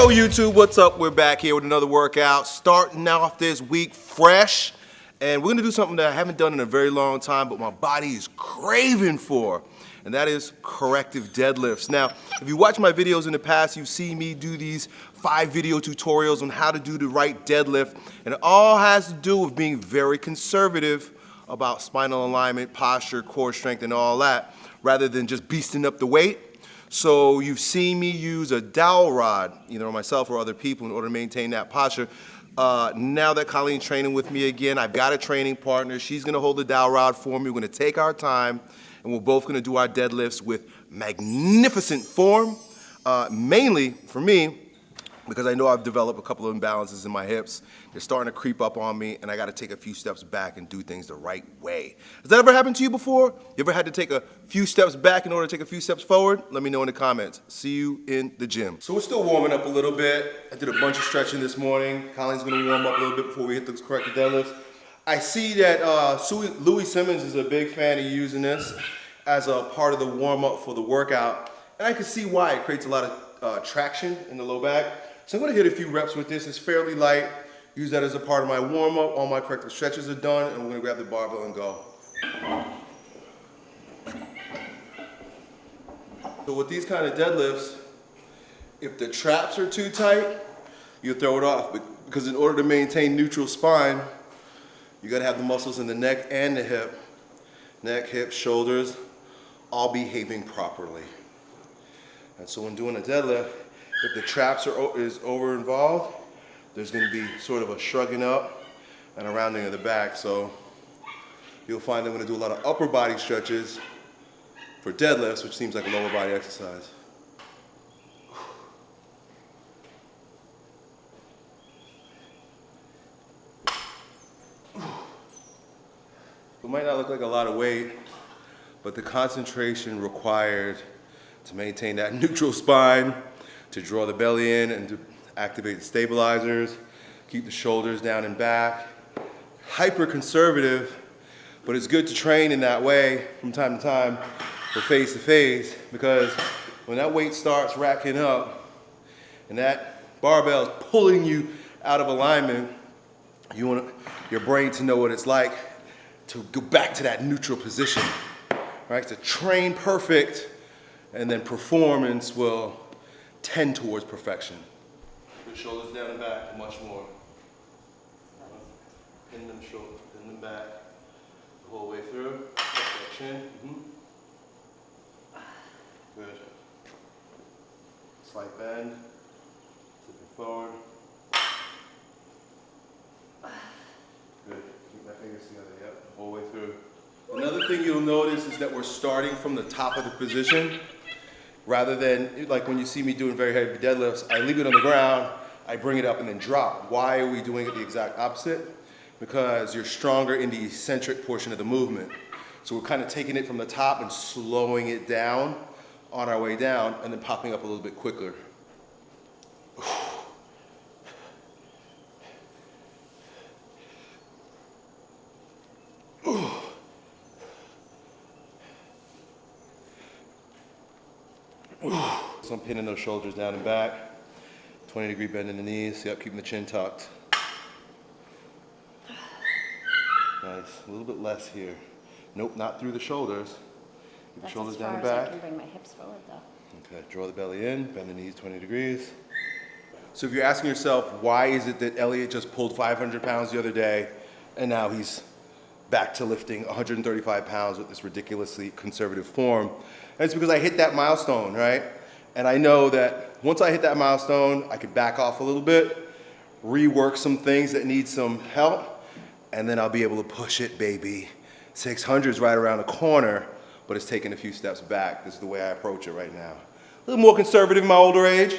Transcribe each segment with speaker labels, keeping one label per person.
Speaker 1: Yo, YouTube, what's up? We're back here with another workout, starting off this week fresh. And we're gonna do something that I haven't done in a very long time, but my body is craving for, and that is corrective deadlifts. Now, if you watch my videos in the past, you've seen me do these 5 video tutorials on how to do the right deadlift, and it all has to do with being very conservative about spinal alignment, posture, core strength, and all that, rather than just beasting up the weight. So you've seen me use a dowel rod, either on myself or other people, in order to maintain that posture. Now that Colleen's training with me again, I've got a training partner. She's gonna hold the dowel rod for me. We're gonna take our time, and we're both gonna do our deadlifts with magnificent form, mainly for me, because I know I've developed a couple of imbalances in my hips. They're starting to creep up on me, and I gotta take a few steps back and do things the right way. Has that ever happened to you before? You ever had to take a few steps back in order to take a few steps forward? Let me know in the comments. See you in the gym. So we're still warming up a little bit. I did a bunch of stretching this morning. Colleen's gonna warm up a little bit before we hit those corrective deadlifts. I see that Louis Simmons is a big fan of using this as a part of the warm up for the workout. And I can see why. It creates a lot of traction in the low back. So I'm gonna hit a few reps with this. It's fairly light. Use that as a part of my warm up. All my corrective stretches are done, and we're gonna grab the barbell and go. So with these kind of deadlifts, if the traps are too tight, you throw it off. Because in order to maintain neutral spine, you gotta have the muscles in the neck and the hip. Neck, hips, shoulders, all behaving properly. And so when doing a deadlift, if the traps is over involved, there's gonna be sort of a shrugging up and a rounding of the back. So you'll find I'm gonna do a lot of upper body stretches for deadlifts, which seems like a lower body exercise. It might not look like a lot of weight, but the concentration required to maintain that neutral spine, to draw the belly in and to activate the stabilizers, keep the shoulders down and back. Hyper conservative, but it's good to train in that way from time to time or phase to phase, because when that weight starts racking up and that barbell is pulling you out of alignment, you want your brain to know what it's like to go back to that neutral position, right? To train perfect, and then performance will tend towards perfection. Put shoulders down and back, much more. Pin them shoulders, pin them back, the whole way through. Chin. Good. Slight bend. Tip it forward. Good. Keep my fingers together. Yep, the whole way through. Another thing you'll notice is that we're starting from the top of the position. Rather than, like when you see me doing very heavy deadlifts, I leave it on the ground, I bring it up and then drop. Why are we doing it the exact opposite? Because you're stronger in the eccentric portion of the movement. So we're kind of taking it from the top and slowing it down on our way down, and then popping up a little bit quicker. So I'm pinning those shoulders down and back. 20-degree bend in the knees. Yep, keeping the chin tucked. Nice. A little bit less here. Nope, not through the shoulders. Keep the shoulders down and back.
Speaker 2: I can bring my hips forward though.
Speaker 1: Okay, draw the belly in, bend the knees 20 degrees. So if you're asking yourself, why is it that Elliott just pulled 500 pounds the other day, and now he's back to lifting 135 pounds with this ridiculously conservative form? And it's because I hit that milestone, right? And I know that once I hit that milestone, I could back off a little bit, rework some things that need some help, and then I'll be able to push it, baby. 600 is right around the corner, but it's taking a few steps back. This is the way I approach it right now. A little more conservative in my older age,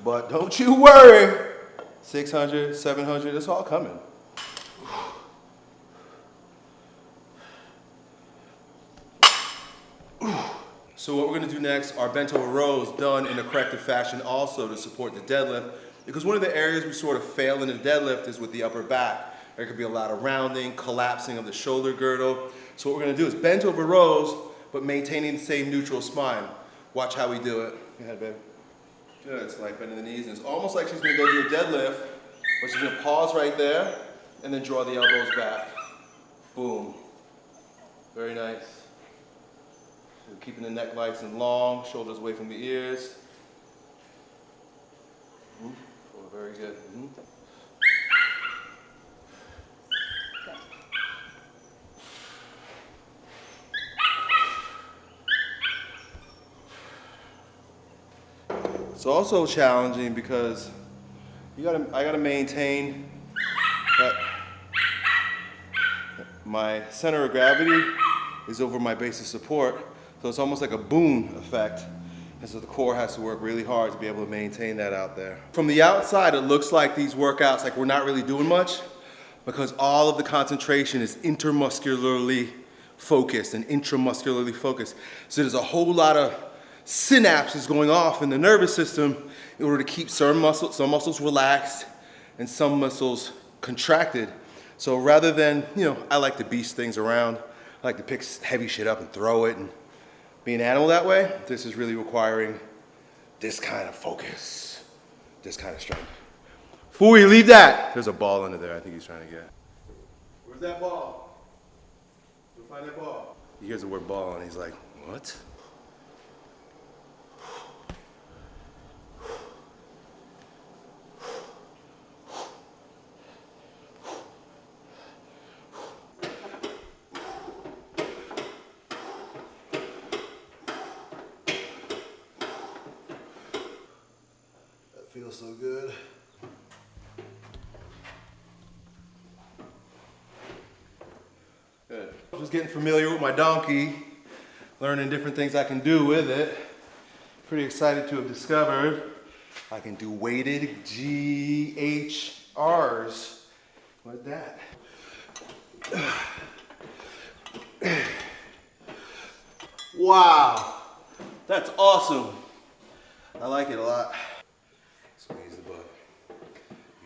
Speaker 1: but don't you worry. 600, 700, it's all coming. So what we're gonna do next are bent over rows done in a corrective fashion also to support the deadlift, because one of the areas we sort of fail in the deadlift is with the upper back. There could be a lot of rounding, collapsing of the shoulder girdle. So what we're gonna do is bent over rows, but maintaining the same neutral spine. Watch how we do it. Go ahead, babe. Good, so like bending the knees, and it's almost like she's gonna go do a deadlift, but she's gonna pause right there, and then draw the elbows back. Boom. Very nice. So keeping the neck nice and long, shoulders away from the ears. Oh, very good. It's also challenging because I gotta maintain that my center of gravity is over my base of support, so it's almost like a boom effect, and so the core has to work really hard to be able to maintain that out there. From the outside, it looks like these workouts, like we're not really doing much, because all of the concentration is intermuscularly focused and intramuscularly focused. So there's a whole lot of synapses going off in the nervous system in order to keep some muscles relaxed and some muscles contracted. So rather than, I like to beast things around, I like to pick heavy shit up and throw it and be an animal that way, this is really requiring this kind of focus, this kind of strength. Fooey, leave that! There's a ball under there I think he's trying to get. Where's that ball? Go find that ball. He hears the word ball and he's like, what? Feels so good. Good. Just getting familiar with my donkey, learning different things I can do with it. Pretty excited to have discovered I can do weighted GHRs. What's that? Wow, that's awesome. I like it a lot. Squeeze the butt,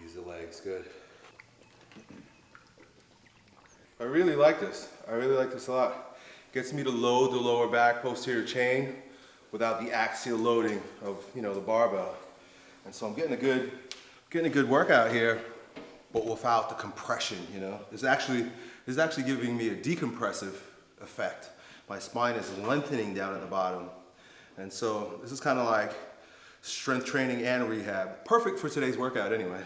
Speaker 1: use the legs, good. I really like this. I really like this a lot. Gets me to load the lower back posterior chain without the axial loading of, the barbell. And so I'm getting a good workout here, but without the compression, It's actually giving me a decompressive effect. My spine is lengthening down at the bottom. And so this is kind of like strength training and rehab. Perfect for today's workout anyway.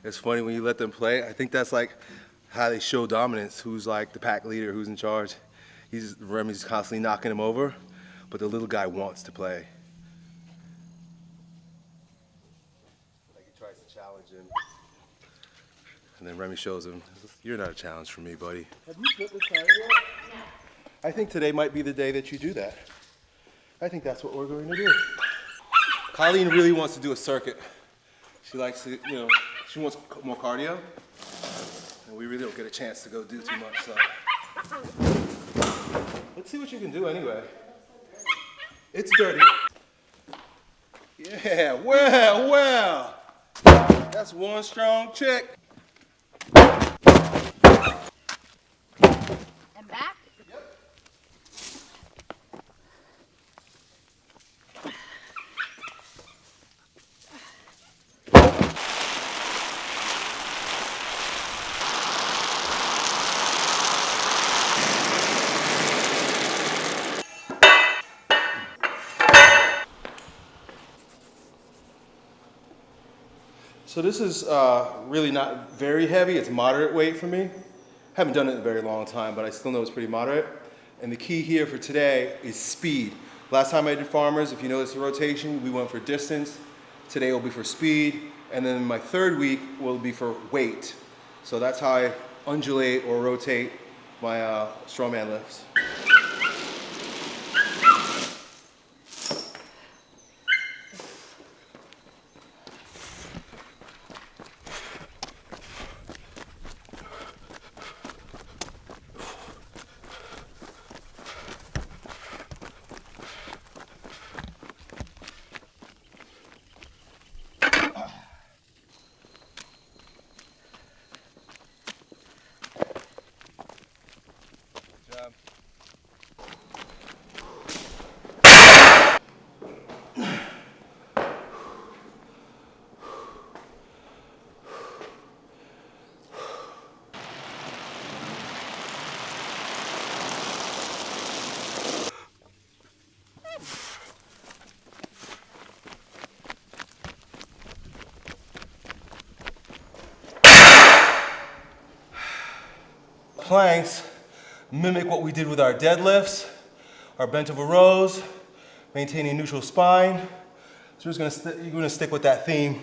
Speaker 1: It's funny when you let them play. I think that's like how they show dominance. Who's like the pack leader, who's in charge. Remy's constantly knocking him over, but the little guy wants to play. Like he tries to challenge him. And then Remy shows him, you're not a challenge for me, buddy. Have you flipped this tire yet? No. I think today might be the day that you do that. I think that's what we're going to do. Colleen really wants to do a circuit. She likes to, she wants more cardio. And we really don't get a chance to go do too much, so. Let's see what you can do anyway. It's dirty. Yeah, well. That's one strong chick.
Speaker 2: And back?
Speaker 1: Yep. So this is really not very heavy. It's moderate weight for me. Haven't done it in a very long time, but I still know it's pretty moderate. And the key here for today is speed. Last time I did farmers, if you notice the rotation, we went for distance. Today will be for speed. And then my third week will be for weight. So that's how I undulate or rotate my strongman lifts. planks mimic what we did with our deadlifts, our bent over rows, maintaining neutral spine. So you're gonna stick with that theme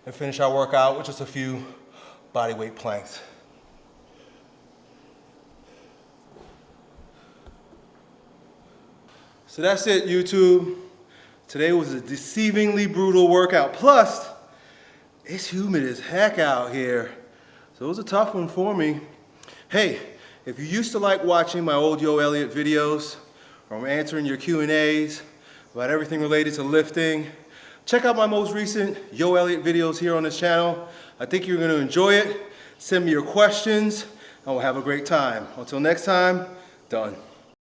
Speaker 1: and finish our workout with just a few body weight planks. So that's it, YouTube. Today was a deceivingly brutal workout. Plus, it's humid as heck out here. So it was a tough one for me. Hey, if you used to like watching my old Yo Elliott videos, or answering your Q&As about everything related to lifting, check out my most recent Yo Elliott videos here on this channel. I think you're gonna enjoy it. Send me your questions, and we'll have a great time. Until next time, done.